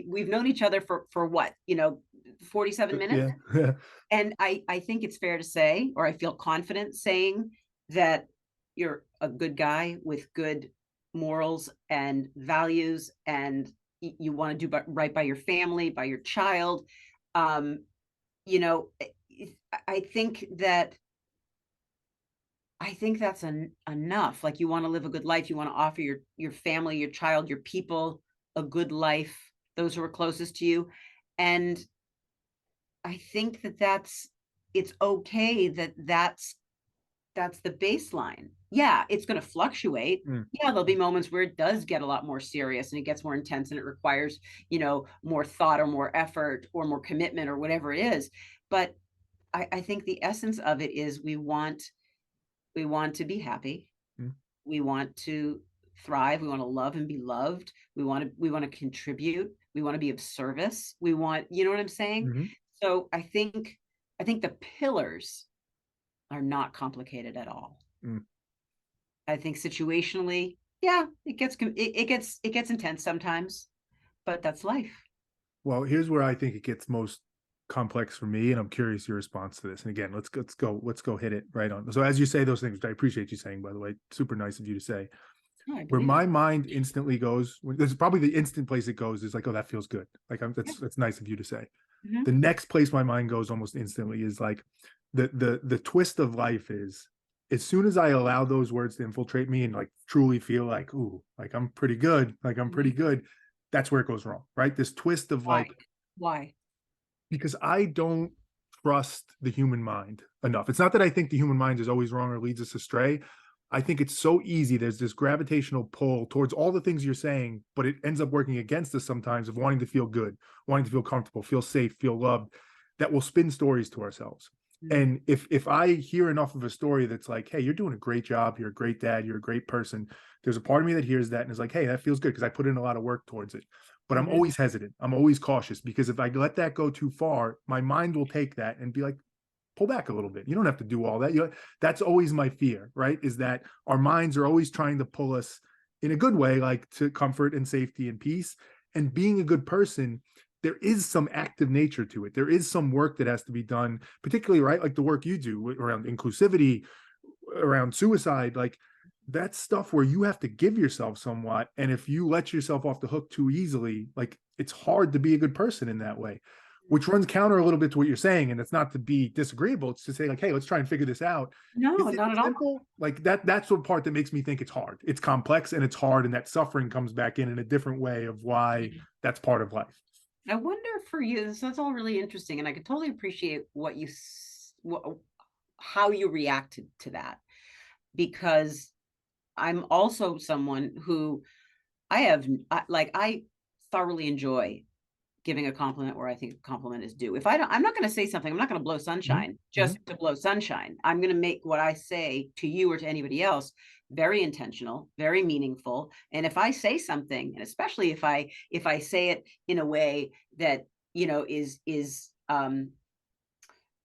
we've known each other for what, 47 minutes. Yeah. And I think it's fair to say, or I feel confident saying, that you're a good guy with good morals and values, and you want to do right by your family, by your child. Um, you know, I think that that's enough. Like, you want to live a good life. You want to offer your family, your child, your people a good life, those who are closest to you. And I think it's okay that's the baseline. Yeah, it's going to fluctuate. Mm. Yeah, there'll be moments where it does get a lot more serious and it gets more intense and it requires, more thought or more effort or more commitment or whatever it is. But I think the essence of it is we want to be happy. Mm. We want to thrive. We want to love and be loved. We want to contribute. We want to be of service. We want, you know what I'm saying? Mhm. So I think the pillars are not complicated at all. Mm. I think situationally, yeah, it gets intense sometimes, but that's life. Well, here's where I think it gets most complex for me, and I'm curious your response to this. And again, let's go hit it right on. So as you say those things, which I appreciate you saying, by the way, super nice of you to say. No, I Where believe my it. mind instantly goes, this is probably the instant place it goes is like, oh, that feels good. Like Yeah. that's nice of you to say. The Mhm. next place my mind goes almost instantly is like the twist of life is as soon as I allow those words to infiltrate me and like truly feel like, ooh, like I'm pretty good, like I'm pretty Mhm. good, that's where it goes wrong, right? This twist of Why? like, Why? because I don't trust the human mind enough. It's not that I think the human mind is always wrong or leads us astray. I think it's so easy. There's this gravitational pull towards all the things you're saying, but it ends up working against us sometimes of wanting to feel good, wanting to feel comfortable, feel safe, feel loved, that will spin stories to ourselves. Mhm. And if I hear enough of a story that's like, hey, you're doing a great job, you're a great dad, you're a great person, there's a part of me that hears that and is like, hey, that feels good because I put in a lot of work towards it. But I'm Mhm. always hesitant. I'm always cautious because if I let that go too far, my mind will take that and be like, pull back a little bit. You don't have to do all that. That's always my fear, right? Is that our minds are always trying to pull us in a good way, like to comfort and safety and peace. And being a good person, there is some active nature to it. There is some work that has to be done, particularly, right? Like the work you do around inclusivity, around suicide, like that's stuff where you have to give yourself somewhat. And if you let yourself off the hook too easily, like it's hard to be a good person in that way, which runs counter a little bit to what you're saying. And it's not to be disagreeable. It's to say like, hey, let's try and figure this out. No, Is it not at all. simple? Like that's the part that makes me think it's hard. It's complex and it's hard. And that suffering comes back in a different way of why that's part of life. I wonder for you, so that's all really interesting, and I can totally appreciate how you reacted to that, because I'm also someone who I thoroughly enjoy giving a compliment where I think a compliment is due. If I don't, I'm not going to say something. I'm not going to blow Mm-hmm. sunshine Mm-hmm. just to blow sunshine. I'm going to make what I say to you or to anybody else very intentional, very meaningful. And if I say something, and especially if I say it in a way that is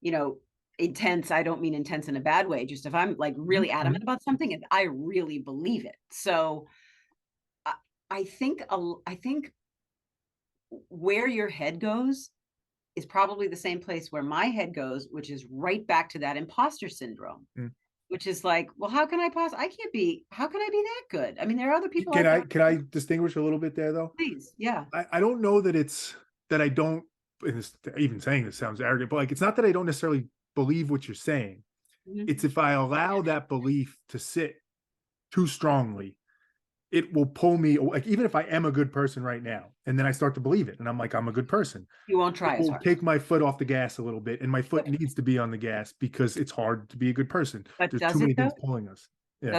you know intense. I don't mean intense in a bad way. Just if I'm like really Mm-hmm. adamant about something and I really believe it. So I, I think where your head goes is probably the same place where my head goes, which is right back to that imposter syndrome, Mm-hmm. which is like, well, I can't be, how can I be that good? I mean, there are other people Can out I there. can I distinguish a little bit there though? Please. Yeah. I don't know that it's that I don't, even saying this sounds arrogant, but like it's not that I don't necessarily believe what you're saying. It's Mhm. if I allow that belief to sit too strongly, it will pull me like even if I am a good person right now, and then I start to believe it, and I'm like I'm a good person, You won't it try as will hard. take my foot off the gas a little bit, and my foot But, needs to be on the gas because it's hard to be a good person. but There's too does many it things though? pulling us. Yeah.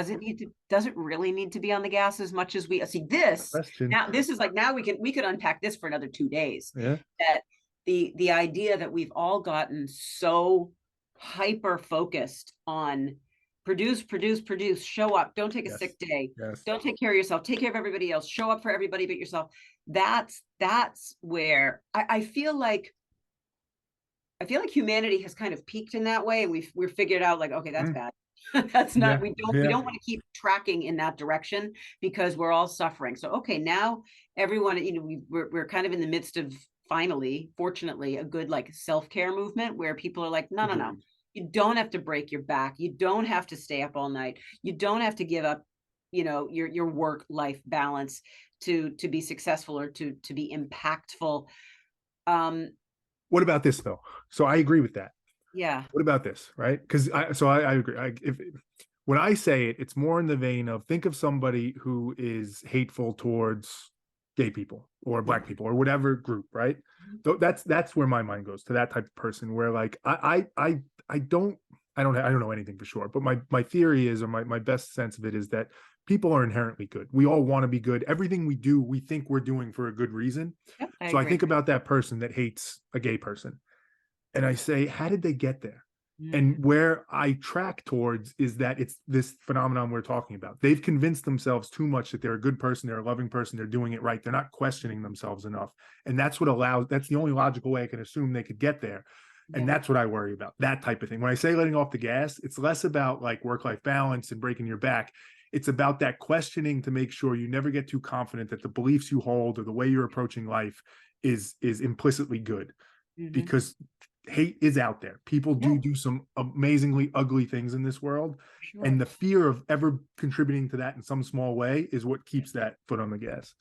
Does it really need to be on the gas as much as we see this? Question. Now, this is like, now we could unpack this for another 2 days. Yeah. That the idea that we've all gotten so hyper focused on produce, produce, produce, show up, don't take a Yes. sick day, Yes. don't take care of yourself, take care of everybody else, show up for everybody but yourself. That's where I feel like humanity has kind of peaked in that way, and we're figured out like, okay, that's Mm. bad. That's Yeah, not, we yeah. don't want to keep tracking in that direction because we're all suffering. So okay, now everyone, we're kind of in the midst of, finally, fortunately, a good like self-care movement where people are like, no, no, no. Agreed. You don't have to break your back. You don't have to stay up all night. You don't have to give up, your work life balance to be successful or to be impactful. Um What about this though? So I agree with that. yeah. What about this, right? Because I agree. If when I say it, it's more in the vein of think of somebody who is hateful towards gay people or black Mhm. people or whatever group, right? That's where my mind goes to that type of person. Where like I don't I don't know anything for sure, but my theory is, or my best sense of it is that people are inherently good. We all want to be good. Everything we do, we think we're doing for a good reason. Yep, I So I agree. think about that person that hates a gay person and I say, how did they get there? And Mhm. where I track towards is that it's this phenomenon we're talking about. They've convinced themselves too much that they're a good person, they're a loving person, they're doing it right. They're not questioning themselves enough. And that's the only logical way I can assume they could get there. And Yeah. that's what I worry about, that type of thing. When I say letting off the gas, it's less about like work life balance and breaking your back. It's about that questioning to make sure you never get too confident that the beliefs you hold or the way you're approaching life is implicitly good, Mhm. because hate is out there. People Yeah, do some amazingly ugly things in this world, and sure. the fear of ever contributing to that in some small way is what keeps that foot on the gas.